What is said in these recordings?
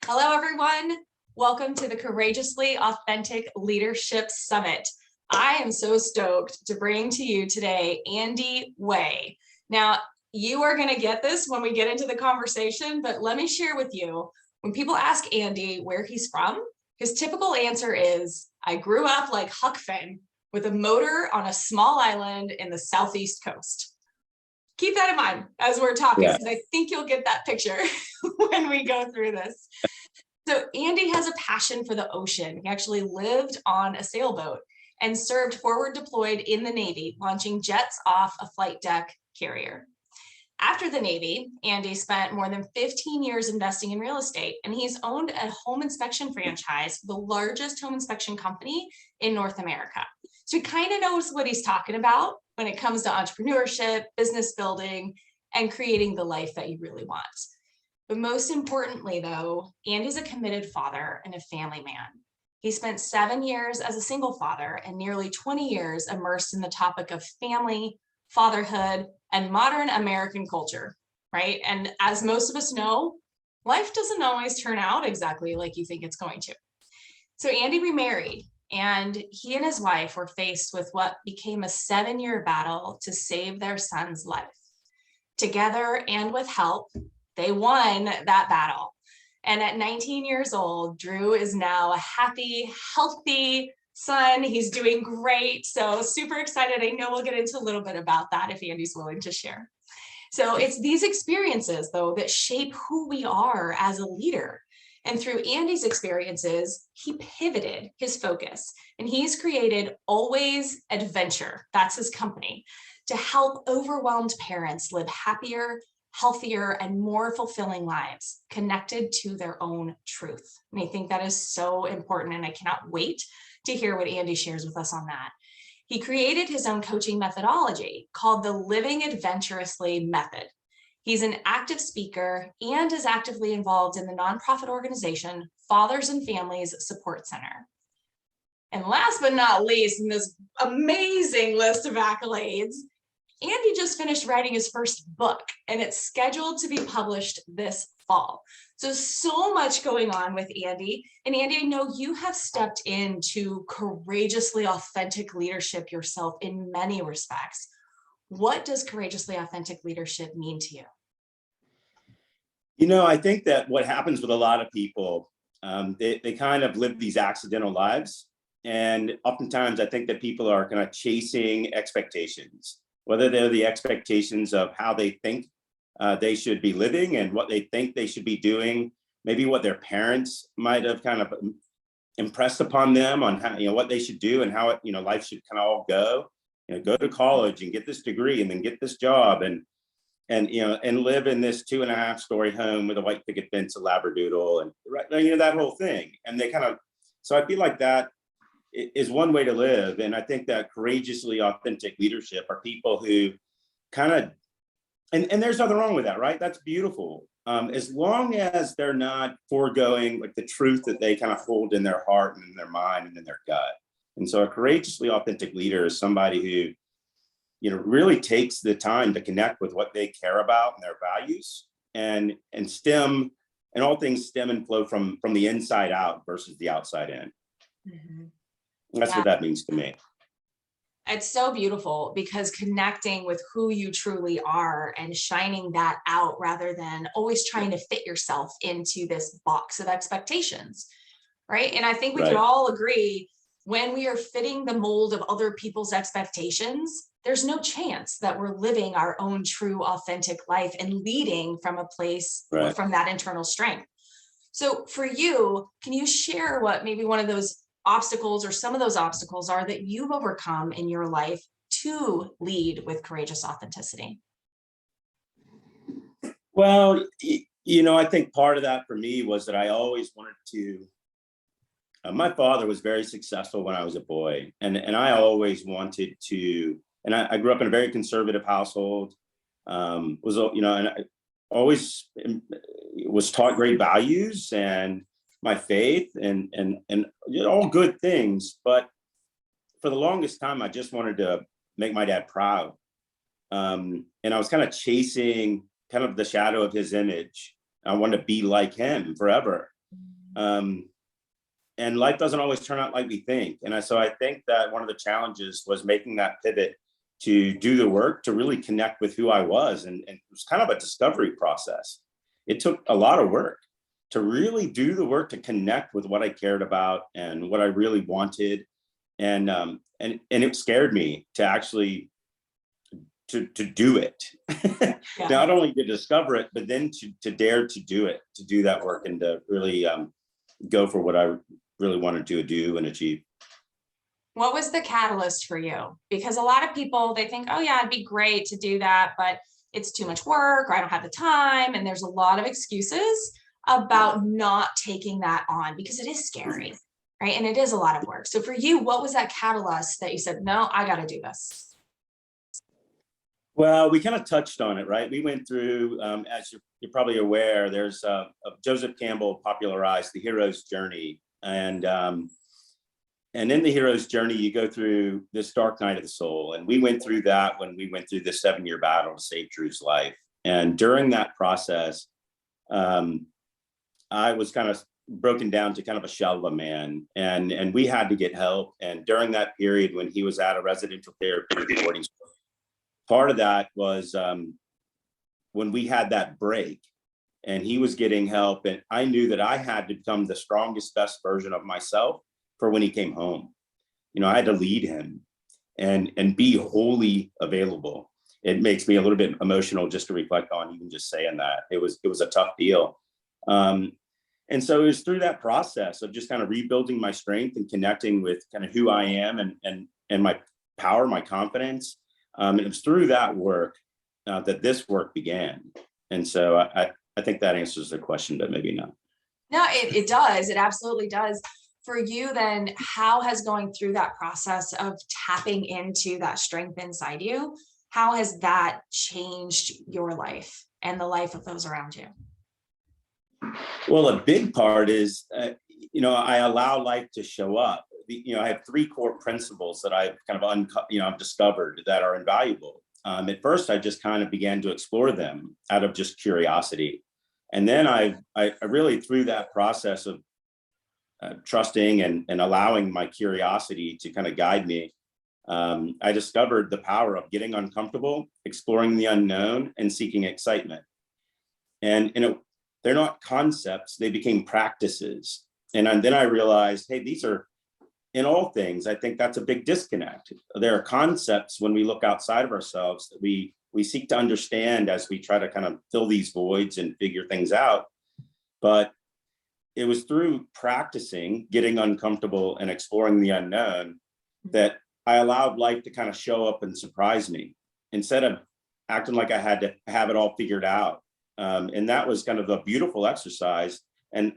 Hello, everyone. Welcome to the Courageously Authentic Leadership Summit. I am so stoked to bring to you today Andy Way. Now, you are going to get this when we get into the conversation, but let me share with you, when people ask Andy where he's from, his typical answer is, I grew up like Huck Finn with a motor on a small island in the southeast coast. Keep that in mind as we're talking, because I think you'll get that picture when we go through this. So Andy has a passion for the ocean. He actually lived on a sailboat and served forward deployed in the Navy, launching jets off a flight deck carrier. After the Navy, Andy spent more than 15 years investing in real estate, and he's owned a home inspection franchise, the largest home inspection company in North America. So he kind of knows what he's talking about when it comes to entrepreneurship, business building, and creating the life that you really want. But most importantly, though, Andy's a committed father and a family man. He spent 7 years as a single father and nearly 20 years immersed in the topic of family, fatherhood, and modern American culture, right? And as most of us know, life doesn't always turn out exactly like you think it's going to. So Andy remarried, and he and his wife were faced with what became a 7-year battle to save their son's life. Together and with help, they won that battle. And at 19 years old, Drew is now a happy, healthy son. He's doing great. So super excited. I know we'll get into a little bit about that if Andy's willing to share. So it's these experiences, though, that shape who we are as a leader. And through Andy's experiences, he pivoted his focus, and he's created Always Adventure. That's his company, to help overwhelmed parents live happier, healthier, and more fulfilling lives connected to their own truth. And I think that is so important, and I cannot wait to hear what Andy shares with us on that. He created his own coaching methodology called the Living Adventurously Method. He's an active speaker and is actively involved in the nonprofit organization Fathers and Families Support Center. And last but not least, in this amazing list of accolades, Andy just finished writing his first book, and it's scheduled to be published this fall. So much going on with Andy. And Andy, I know you have stepped into courageously authentic leadership yourself in many respects. What does courageously authentic leadership mean to you? You know, I think that what happens with a lot of people, they kind of live these accidental lives. And oftentimes I think that people are kind of chasing expectations, whether they're the expectations of how they think they should be living and what they think they should be doing, maybe what their parents might have kind of impressed upon them on how, what they should do and how it, life should kind of all go. Go to college and get this degree and then get this job and live in this 2.5-story home with a white picket fence, a labradoodle, and that whole thing. And they kind of, so I feel like that is one way to live. And I think that courageously authentic leadership are people who kind of, and there's nothing wrong with that, right? That's beautiful. As long as they're not foregoing like the truth that they kind of hold in their heart and in their mind and in their gut. And so a courageously authentic leader is somebody who, really takes the time to connect with what they care about and their values and all things stem and flow from the inside out versus the outside in. Mm-hmm. That's what that means to me. It's so beautiful because connecting with who you truly are and shining that out rather than always trying to fit yourself into this box of expectations, right? And I think we can all agree when we are fitting the mold of other people's expectations, there's no chance that we're living our own true, authentic life and leading from a place from that internal strength. So for you, can you share what maybe one of those obstacles or some of those obstacles are that you've overcome in your life to lead with courageous authenticity? Well, I think part of that for me was that I always wanted to, my father was very successful when I was a boy, and I always wanted to, and I grew up in a very conservative household, and I always was taught great values and my faith and all good things. But for the longest time, I just wanted to make my dad proud. And I was kind of chasing kind of the shadow of his image. I wanted to be like him forever. And life doesn't always turn out like we think. So I think that one of the challenges was making that pivot to do the work, to really connect with who I was. And it was kind of a discovery process. It took a lot of work to really do the work, to connect with what I cared about and what I really wanted. And it scared me to actually to do it. Yeah. Not only to discover it, but then to dare to do it, to do that work, and to really go for what I really wanted to do and achieve. What was the catalyst for you? Because a lot of people, they think, oh yeah, it'd be great to do that, but it's too much work, or I don't have the time. And there's a lot of excuses about not taking that on, because it is scary, right? And it is a lot of work. So for you, what was that catalyst that you said, no, I got to do this? Well, we kind of touched on it, right? We went through, as you're probably aware, there's Joseph Campbell popularized the hero's journey. And in the hero's journey, you go through this dark night of the soul. And we went through that when we went through this 7-year battle to save Drew's life. And during that process, I was kind of broken down to kind of a shell of a man. And we had to get help. And during that period, when he was at a residential therapeutic boarding school, part of that was when we had that break and he was getting help, and I knew that I had to become the strongest, best version of myself for when he came home. I had to lead him and be wholly available. It makes me a little bit emotional just to reflect on even just saying that. It was a tough deal. And so it was through that process of just kind of rebuilding my strength and connecting with kind of who I am and my power, my confidence. And it was through that work that this work began. And so I think that answers the question, but maybe not. No, it does. It absolutely does. For you then, how has going through that process of tapping into that strength inside you, how has that changed your life and the life of those around you? Well, a big part is, I allow life to show up. I have 3 core principles that I've kind of I've discovered that are invaluable. At first, I just kind of began to explore them out of just curiosity. And then I really, through that process of trusting and allowing my curiosity to kind of guide me, I discovered the power of getting uncomfortable, exploring the unknown, and seeking excitement. And they're not concepts, they became practices. And then I realized, hey, these are, in all things, I think that's a big disconnect. There are concepts when we look outside of ourselves that we seek to understand as we try to kind of fill these voids and figure things out. But it was through practicing, getting uncomfortable and exploring the unknown that I allowed life to kind of show up and surprise me instead of acting like I had to have it all figured out. And that was kind of a beautiful exercise. And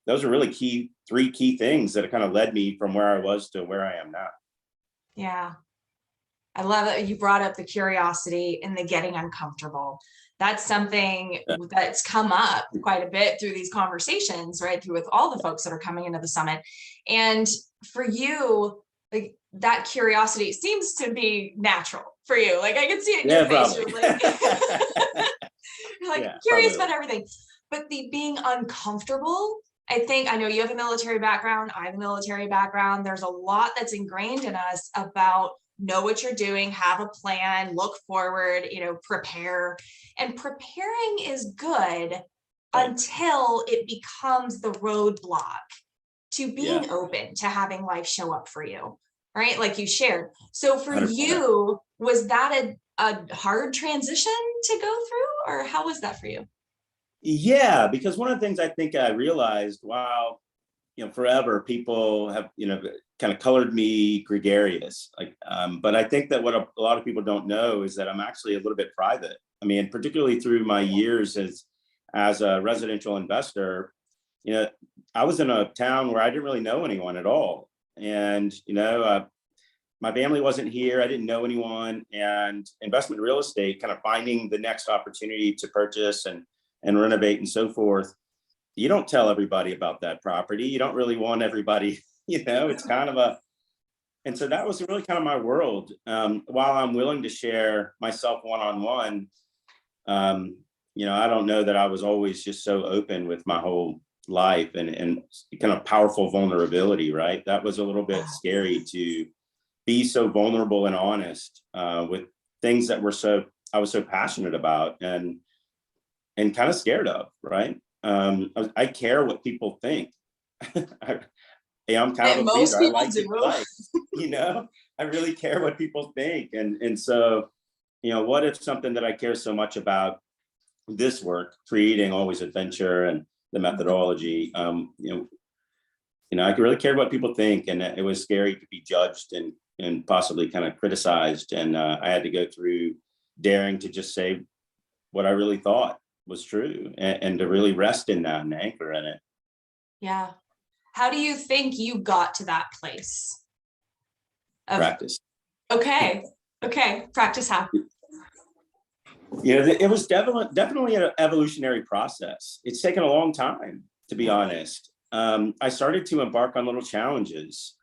those are really 3 key things that kind of led me from where I was to where I am now. Yeah. I love that you brought up the curiosity and the getting uncomfortable. That's something that's come up quite a bit through these conversations, right? Through with all the folks that are coming into the summit. And for you, like that curiosity seems to be natural for you. Like I can see it in your face. You're like curious about everything. But the being uncomfortable, I know you have a military background. I have a military background. There's a lot that's ingrained in us about know what you're doing, have a plan, look forward, prepare. And preparing is good until it becomes the roadblock to being open to having life show up for you, right? Like you shared. So for 100%. You, was that a hard transition to go through, or how was that for you? Yeah, because one of the things I think I realized, wow, forever people have, kind of colored me gregarious. But I think that what a lot of people don't know is that I'm actually a little bit private. I mean, particularly through my years as a residential investor, I was in a town where I didn't really know anyone at all. And, my family wasn't here. I didn't know anyone. And investment real estate, kind of finding the next opportunity to purchase and renovate and so forth. You don't tell everybody about that property. You don't really want everybody, it's kind of and so that was really kind of my world. While I'm willing to share myself one-on-one, I don't know that I was always just so open with my whole, life and kind of powerful vulnerability, right? That was a little bit scary to be so vulnerable and honest with things that I was so passionate about and kind of scared of, right? I care what people think. I'm kind of a Most pleaser. I people like do. to like, I really care what people think. And so, what if something that I care so much about, this work, creating Always Adventure and the methodology, I really cared what people think, and it was scary to be judged and possibly kind of criticized. And I had to go through daring to just say what I really thought was true, and to really rest in that and anchor in it. Yeah. How do you think you got to that place? Practice. Okay. Practice how? It was definitely an evolutionary process. It's taken a long time, to be honest. I started to embark on little challenges.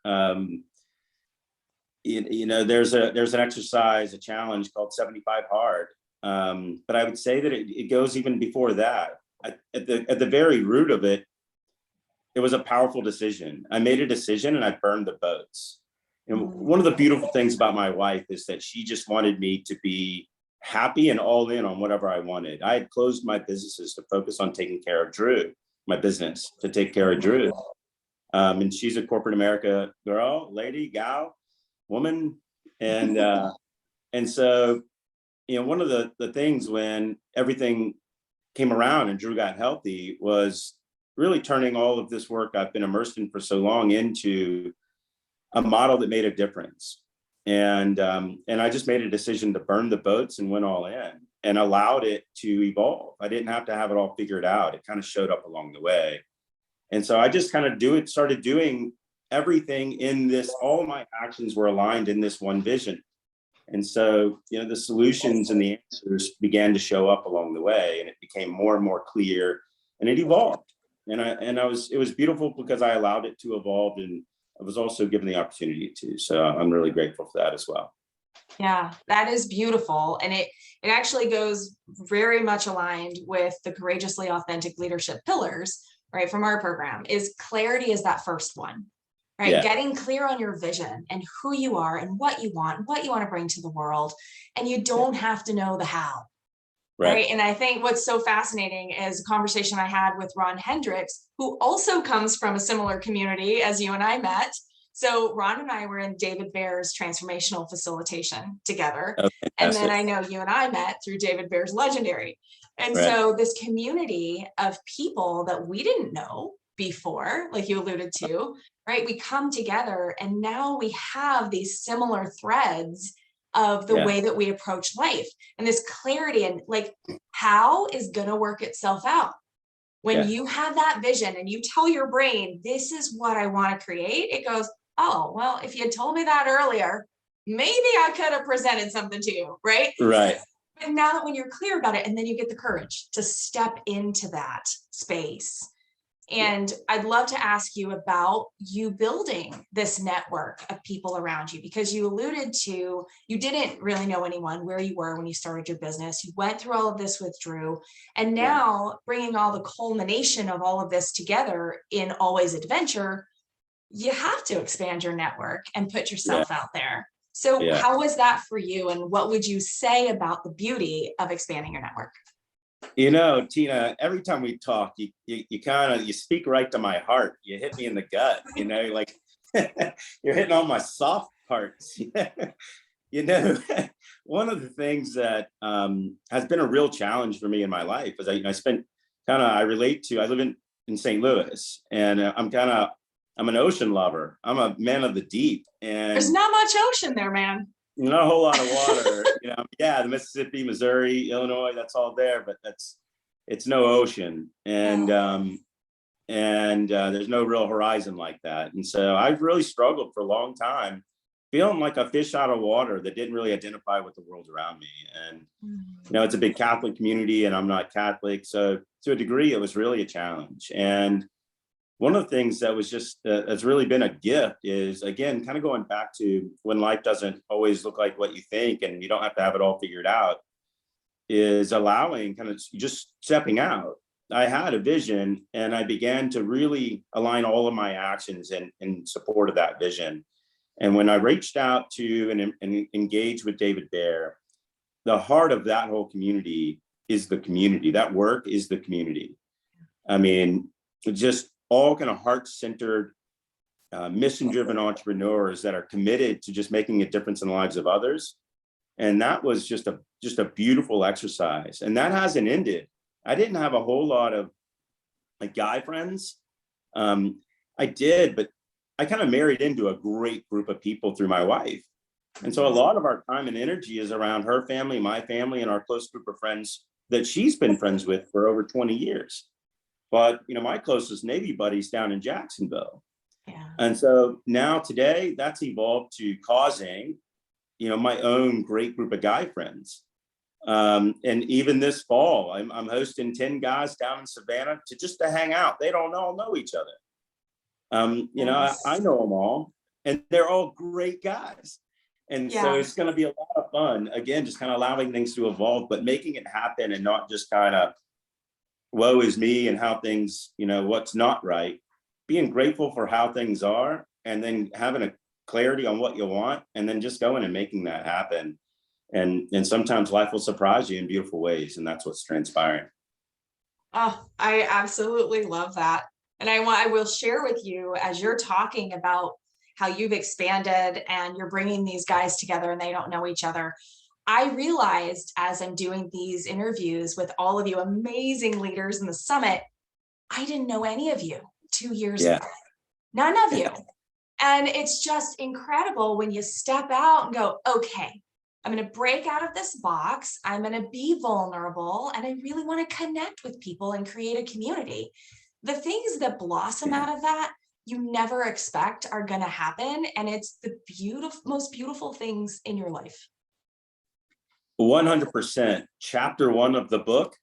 There's an exercise, a challenge called 75 hard. But I would say that it goes even before that. At the very root of it, it was a powerful decision. I made a decision and I burned the boats. And one of the beautiful things about my wife is that she just wanted me to be happy and all in on whatever I wanted. I had closed my businesses to focus on taking care of Drew, my business to take care of Drew. And she's a corporate America girl, lady, gal, woman. And so, one of the things when everything came around and Drew got healthy was really turning all of this work I've been immersed in for so long into a model that made a difference. And I just made a decision to burn the boats and went all in and allowed it to evolve. I didn't have to have it all figured out. It kind of showed up along the way. And so I just kind of started doing everything in this, all of my actions were aligned in this one vision. And so, the solutions and the answers began to show up along the way, and it became more and more clear, and it evolved. And it was beautiful because I allowed it to evolve, and I was also given the opportunity to. So I'm really grateful for that as well. Yeah, that is beautiful. And it actually goes very much aligned with the courageously authentic leadership pillars, right? From our program, is clarity is that first one, right? Yeah. Getting clear on your vision and who you are and what you want to bring to the world. And you don't have to know the how. Right. And I think what's so fascinating is a conversation I had with Ron Hendricks, who also comes from a similar community as you and I met. So Ron and I were in David Bear's transformational facilitation together. Oh, and then I know you and I met through David Bear's Legendary. And so this community of people that we didn't know before, like you alluded to, right? We come together and now we have these similar threads of the way that we approach life and this clarity and like how is going to work itself out. When you have that vision and you tell your brain, this is what I want to create, it goes, oh, well, if you had told me that earlier, maybe I could have presented something to you, right? Right. But now that when you're clear about it, and then you get the courage to step into that space. And I'd love to ask you about you building this network of people around you, because you alluded to, you didn't really know anyone where you were when you started your business. You went through all of this with Drew, and now bringing all the culmination of all of this together in Always Adventure, you have to expand your network and put yourself out there. So how was that for you? And what would you say about the beauty of expanding your network? Tina, every time we talk, you speak right to my heart. You hit me in the gut, like you're hitting all my soft parts. One of the things that has been a real challenge for me in my life is I live in St. Louis, and I'm an ocean lover. I'm a man of the deep. And there's not much ocean there, man. Not a whole lot of water, the Mississippi, Missouri, Illinois, that's all there, but it's no ocean. And there's no real horizon like that. And so I've really struggled for a long time, feeling like a fish out of water that didn't really identify with the world around me. And, it's a big Catholic community and I'm not Catholic. So to a degree, it was really a challenge. And one of the things that was just has really been a gift is, again, kind of going back to when life doesn't always look like what you think and you don't have to have it all figured out, is allowing kind of just stepping out I had a vision, and I began to really align all of my actions in support of that vision. And when I reached out to and engaged with David Bear, the heart of that whole community is the community. That work is the community. I mean, just all kind of heart-centered, mission-driven entrepreneurs that are committed to just making a difference in the lives of others. And that was just a beautiful exercise. And that hasn't ended. I didn't have a whole lot of like guy friends. I did, but I kind of married into a great group of people through my wife. And so a lot of our time and energy is around her family, my family, and our close group of friends that she's been friends with for over 20 years. But, my closest Navy buddy's down in Jacksonville. Yeah. And so now today that's evolved to causing, my own great group of guy friends. And even this fall, I'm hosting 10 guys down in Savannah to hang out. They don't all know each other. I know them all, and they're all great guys. And so it's going to be a lot of fun. Again, just kind of allowing things to evolve, but making it happen and not just kind of woe is me and how things, what's not right. Being grateful for how things are, and then having a clarity on what you want, and then just going and making that happen. And sometimes life will surprise you in beautiful ways, and that's what's transpiring. Oh, I absolutely love that. And I will share with you, as you're talking about how you've expanded and you're bringing these guys together and they don't know each other. I realized as I'm doing these interviews with all of you amazing leaders in the summit, I didn't know any of you 2 years ago. None of you. And it's just incredible when you step out and go, okay, I'm going to break out of this box. I'm going to be vulnerable. And I really want to connect with people and create a community. The things that blossom out of that, you never expect are going to happen. And it's the most beautiful things in your life. 100%. Chapter 1 of the book,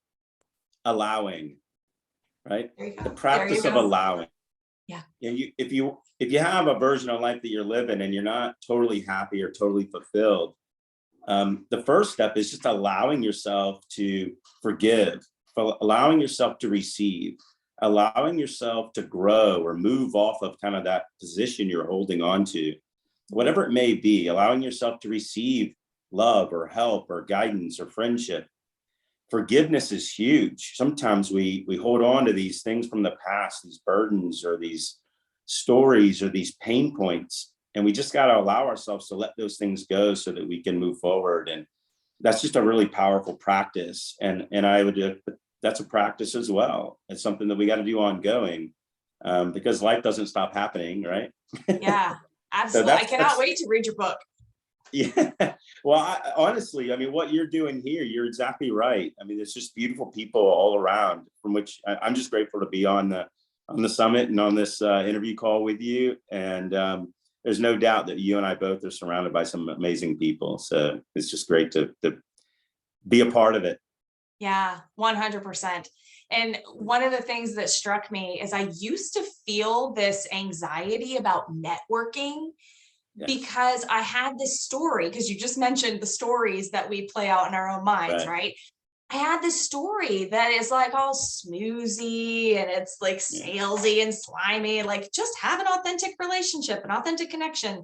allowing, right? The practice of allowing. Yeah. And if you have a version of life that you're living and you're not totally happy or totally fulfilled, the first step is just allowing yourself to forgive, allowing yourself to receive, allowing yourself to grow or move off of kind of that position you're holding on to, whatever it may be, allowing yourself to receive love or help or guidance or friendship. Forgiveness is huge. Sometimes we hold on to these things from the past, these burdens or these stories or these pain points, and we just got to allow ourselves to let those things go so that we can move forward. And that's just a really powerful practice. And I would, that's a practice as well. It's something that we got to do ongoing, because life doesn't stop happening, right? Yeah, absolutely. So I cannot wait to read your book. Yeah. Well, honestly, I mean, what you're doing here, you're exactly right. I mean, it's just beautiful people all around, from which I'm just grateful to be on the summit and on this interview call with you. And there's no doubt that you and I both are surrounded by some amazing people. So it's just great to be a part of it. Yeah, 100%. And one of the things that struck me is I used to feel this anxiety about networking. Yes. Because I had this story, because you just mentioned the stories that we play out in our own minds, right? I had this story that is like all smoozy and it's like salesy and slimy, like just have an authentic relationship, an authentic connection.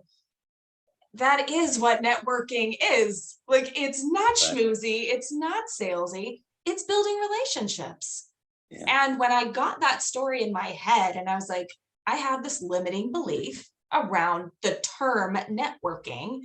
That is what networking is. Like, it's not schmoozy, it's not salesy, it's building relationships. Yeah. And when I got that story in my head and I was like, I have this limiting belief around the term networking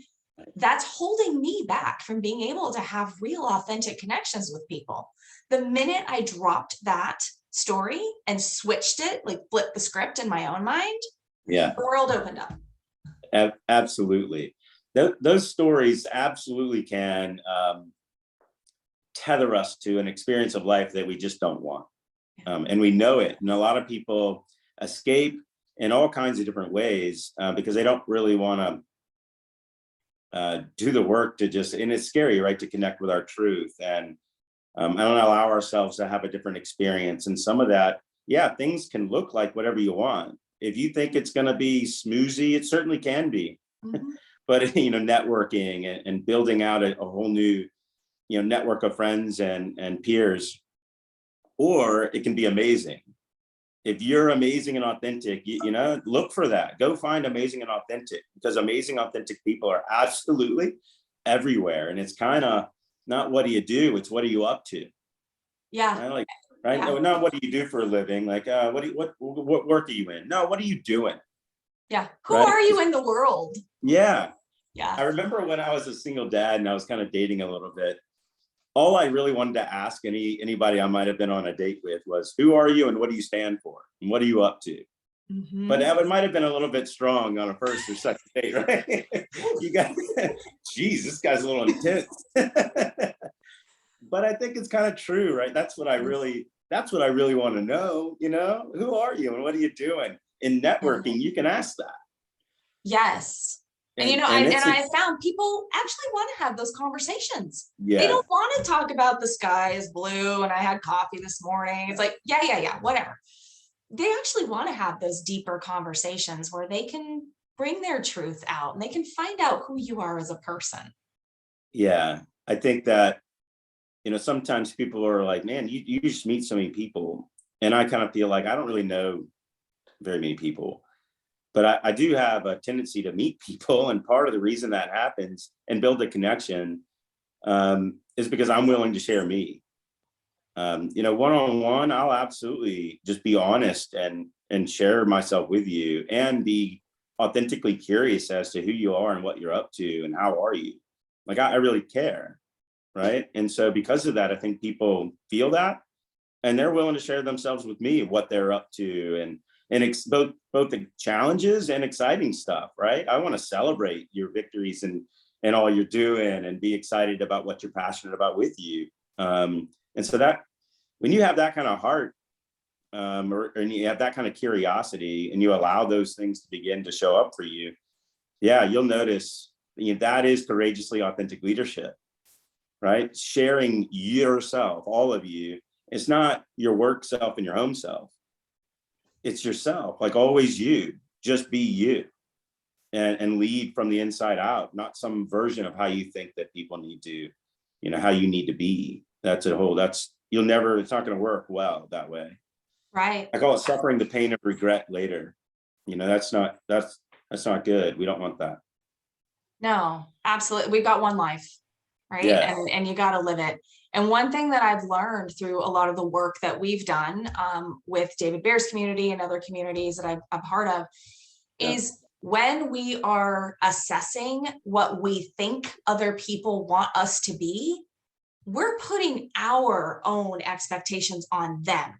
that's holding me back from being able to have real authentic connections with people. The minute I dropped that story and switched it, like flipped the script in my own mind, the world opened up. Absolutely. Those stories absolutely can tether us to an experience of life that we just don't want. And we know it. And a lot of people escape in all kinds of different ways because they don't really want to do the work to just, and it's scary, right, to connect with our truth and don't allow ourselves to have a different experience. And some of that, things can look like whatever you want. If you think it's going to be smoozy, it certainly can be. Mm-hmm. But, networking and building out a whole new, network of friends and peers or it can be amazing. If you're amazing and authentic, look for that. Go find amazing and authentic, because amazing, authentic people are absolutely everywhere. And it's kind of not what do you do, it's what are you up to? Yeah. Right? Like, right? Yeah. No, not what do you do for a living? Like, what work are you in? No, what are you doing? Yeah. Who Right? are you in the world? Yeah. Yeah. I remember when I was a single dad and I was kind of dating a little bit, all I really wanted to ask anybody I might have been on a date with was, who are you and what do you stand for? And what are you up to? But it might have been a little bit strong on a first or second date, right? You got, geez, this guy's a little intense. But I think it's kind of true, right? That's what I really want to know, who are you and what are you doing? In networking, you can ask that. Yes. And I found people actually want to have those conversations. Yeah. They don't want to talk about the sky is blue and I had coffee this morning. It's like, yeah, whatever. They actually want to have those deeper conversations where they can bring their truth out and they can find out who you are as a person. Yeah. I think that, sometimes people are like, man, you just meet so many people. And I kind of feel like I don't really know very many people. But I do have a tendency to meet people. And part of the reason that happens and build a connection is because I'm willing to share me. One-on-one, I'll absolutely just be honest and share myself with you and be authentically curious as to who you are and what you're up to and how are you. Like, I really care. Right. And so because of that, I think people feel that and they're willing to share themselves with me, what they're up to, and both the challenges and exciting stuff, right? I want to celebrate your victories and all you're doing and be excited about what you're passionate about with you. And so that when you have that kind of heart, and you have that kind of curiosity and you allow those things to begin to show up for you, yeah, you'll notice that is courageously authentic leadership, right? Sharing yourself, all of you. It's not your work self and your home self. It's yourself, like always you, just be you and lead from the inside out, not some version of how you think that people need to, how you need to be. It's not going to work well that way. Right. I call it suffering the pain of regret later. That's not good. We don't want that. No, absolutely. We've got one life, right? Yeah. And you got to live it. And one thing that I've learned through a lot of the work that we've done with David Bear's community and other communities that I'm a part of is when we are assessing what we think other people want us to be, we're putting our own expectations on them.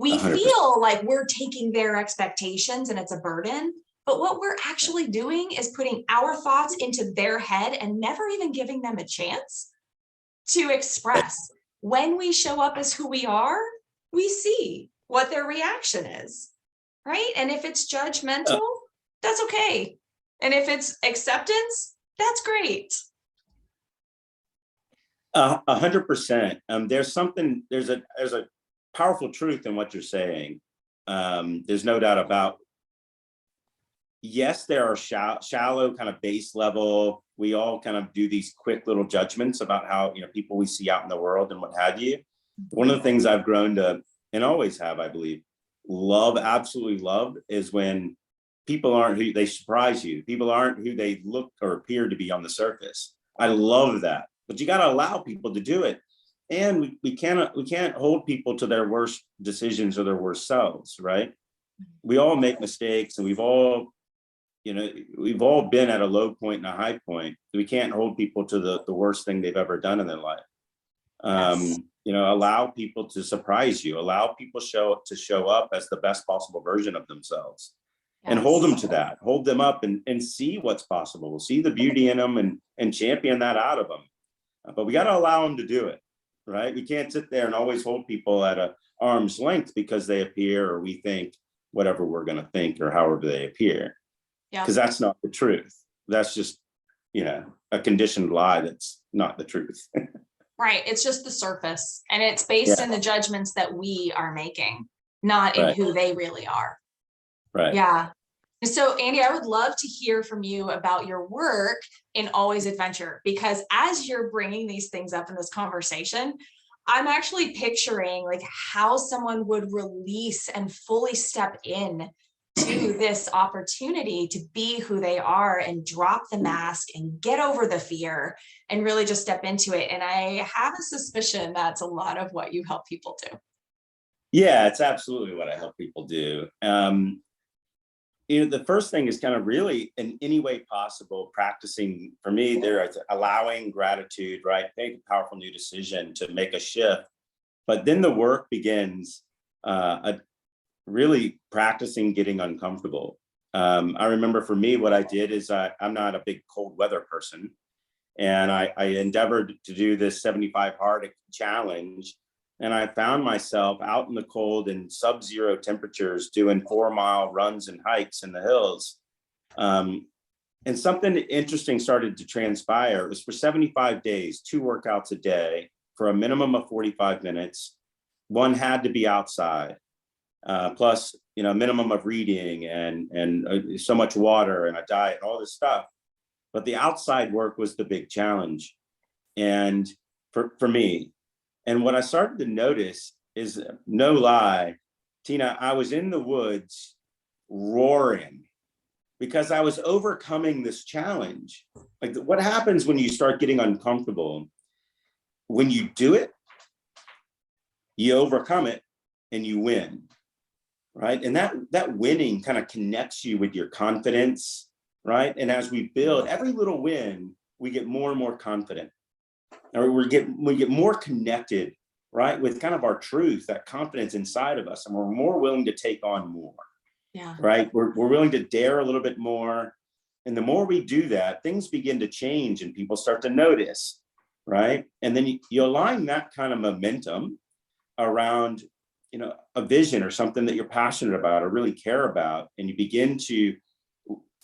We 100%. feel like we're taking their expectations and it's a burden. But what we're actually doing is putting our thoughts into their head and never even giving them a chance to express. When we show up as who we are, we see what their reaction is, right? And if it's judgmental, that's okay. And if it's acceptance, that's great. 100%. There's a powerful truth in what you're saying. There's no doubt about. Yes, there are shallow kind of base level. We all kind of do these quick little judgments about how, people we see out in the world and what have you. One of the things I've grown to, and always have, I believe, absolutely love, is when people aren't who they surprise you. People aren't who they look or appear to be on the surface. I love that, but you got to allow people to do it. And we can't hold people to their worst decisions or their worst selves, right? We all make mistakes, and we've all been at a low point and a high point. We can't hold people to the worst thing they've ever done in their life. Yes. Allow people to surprise you, allow people to show up as the best possible version of themselves. Yes. And hold them to that, hold them up and see what's possible, see the beauty in them and champion that out of them. But we got to allow them to do it, right? We can't sit there and always hold people at an arm's length because they appear, or we think whatever we're going to think, or however they appear. Because that's not the truth. That's just, a conditioned lie. That's not the truth. Right. It's just the surface, and it's based in the judgments that we are making, not in who they really are. Right. Yeah. So, Andy, I would love to hear from you about your work in Always Adventure, because as you're bringing these things up in this conversation, I'm actually picturing like how someone would release and fully step in to this opportunity to be who they are and drop the mask and get over the fear and really just step into it. And I have a suspicion that's a lot of what you help people do. Yeah, it's absolutely what I help people do. The first thing is kind of really in any way possible practicing. For me, there is allowing gratitude, right? Make a powerful new decision to make a shift. But then the work begins, really practicing getting uncomfortable. I remember for me, what I did is I'm not a big cold weather person. And I endeavored to do this 75 hard challenge. And I found myself out in the cold in sub-zero temperatures doing 4-mile runs and hikes in the hills. And something interesting started to transpire. It was for 75 days, 2 workouts a day for a minimum of 45 minutes. One had to be outside, plus, a minimum of reading and so much water and a diet, all this stuff. But the outside work was the big challenge. And for me, and what I started to notice is, no lie, Tina, I was in the woods roaring because I was overcoming this challenge. Like, what happens when you start getting uncomfortable? When you do it, you overcome it and you win, right? And that winning kind of connects you with your confidence, right? And as we build every little win, we get more and more confident, or we get more connected, right, with kind of our truth, that confidence inside of us, and we're more willing to take on more. Yeah. Right. We're willing to dare a little bit more. And the more we do that, things begin to change and people start to notice. Right. And then you align that kind of momentum around, a vision or something that you're passionate about or really care about. And you begin to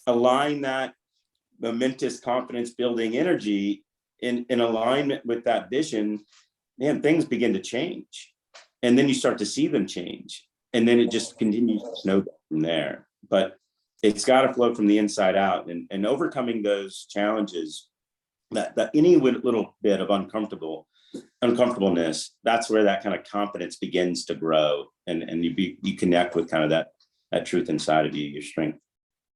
align that momentous confidence building energy in alignment with that vision. Man, things begin to change. And then you start to see them change. And then it just continues to snowball from there. But it's got to flow from the inside out, and overcoming those challenges, that any little bit of uncomfortableness, that's where that kind of confidence begins to grow, and you connect with kind of that truth inside of you, your strength.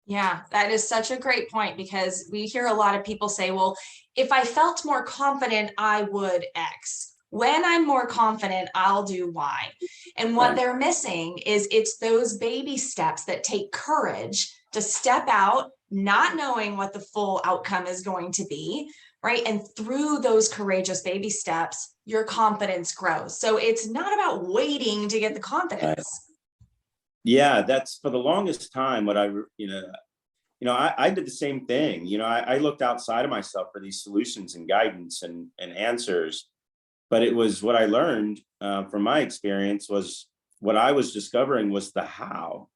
Yeah, that is such a great point, because we hear a lot of people say, well, if I felt more confident, I would X. When I'm more confident, I'll do Y. And what they're missing is it's those baby steps that take courage to step out, not knowing what the full outcome is going to be, right? And through those courageous baby steps, your confidence grows. So it's not about waiting to get the confidence. Right. Yeah, that's for the longest time what I did the same thing. I looked outside of myself for these solutions and guidance and answers. But it was what I learned from my experience, was what I was discovering was the how,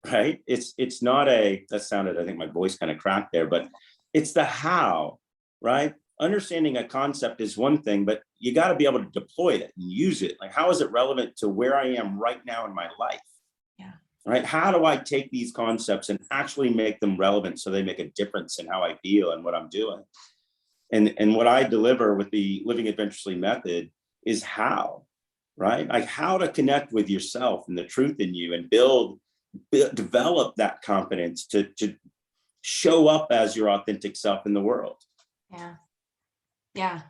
right? It's not that sounded, I think my voice kind of cracked there, but it's the how, right? Understanding a concept is one thing, but you got to be able to deploy it and use it. Like, how is it relevant to where I am right now in my life? Yeah. Right? How do I take these concepts and actually make them relevant so they make a difference in how I feel and what I'm doing? And what I deliver with the Living Adventurously Method is how, right? Like, how to connect with yourself and the truth in you, and develop that confidence to show up as your authentic self in the world. Yeah. Yeah.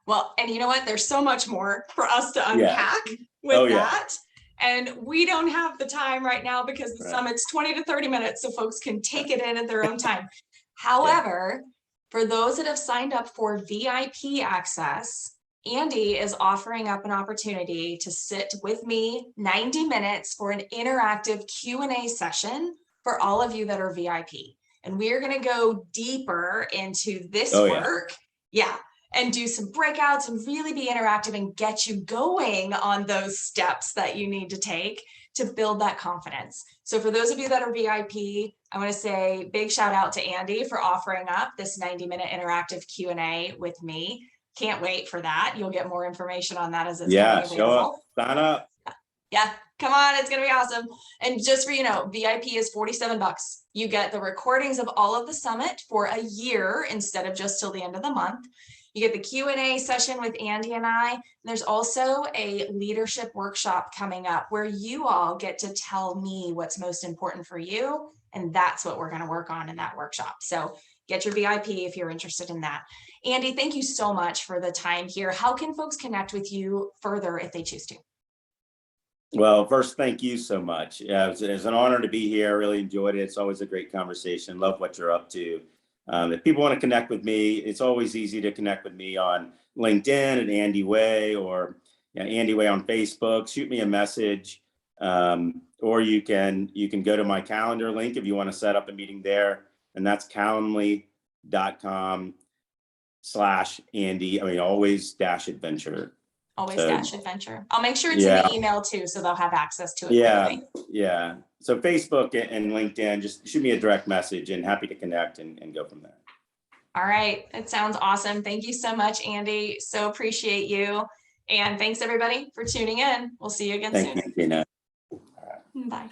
Well, and you know what? There's so much more for us to unpack with that. And we don't have the time right now, because the summit's 20 to 30 minutes, so folks can take it in at their own time. However, for those that have signed up for VIP access, Andy is offering up an opportunity to sit with me 90 minutes for an interactive Q&A session for all of you that are VIP. And we're going to go deeper into this work. Yeah. And do some breakouts and really be interactive and get you going on those steps that you need to take to build that confidence. So for those of you that are VIP, I want to say big shout out to Andy for offering up this 90-minute interactive Q&A with me. Can't wait for that. You'll get more information on that as it's coming available. Show up, sign up. Yeah, come on, it's going to be awesome. And just for VIP is $47. You get the recordings of all of the summit for a year instead of just till the end of the month. You get the Q&A session with Andy and I. And there's also a leadership workshop coming up where you all get to tell me what's most important for you. And that's what we're going to work on in that workshop. So get your VIP if you're interested in that. Andy, thank you so much for the time here. How can folks connect with you further if they choose to? Well, first, thank you so much. Yeah, it's an honor to be here. I really enjoyed it. It's always a great conversation. Love what you're up to. If people want to connect with me, it's always easy to connect with me on LinkedIn at Andy Way, or Andy Way on Facebook. Shoot me a message, or you can go to my calendar link if you want to set up a meeting there, and that's calendly.com/Andy. always -adventure. Always So, -adventure. I'll make sure it's in the email too, so they'll have access to it quickly. Yeah. So Facebook and LinkedIn, just shoot me a direct message, and happy to connect and go from there. All right. It sounds awesome. Thank you so much, Andy. So appreciate you. And thanks everybody for tuning in. We'll see you again soon. Thank you, Tina. Bye.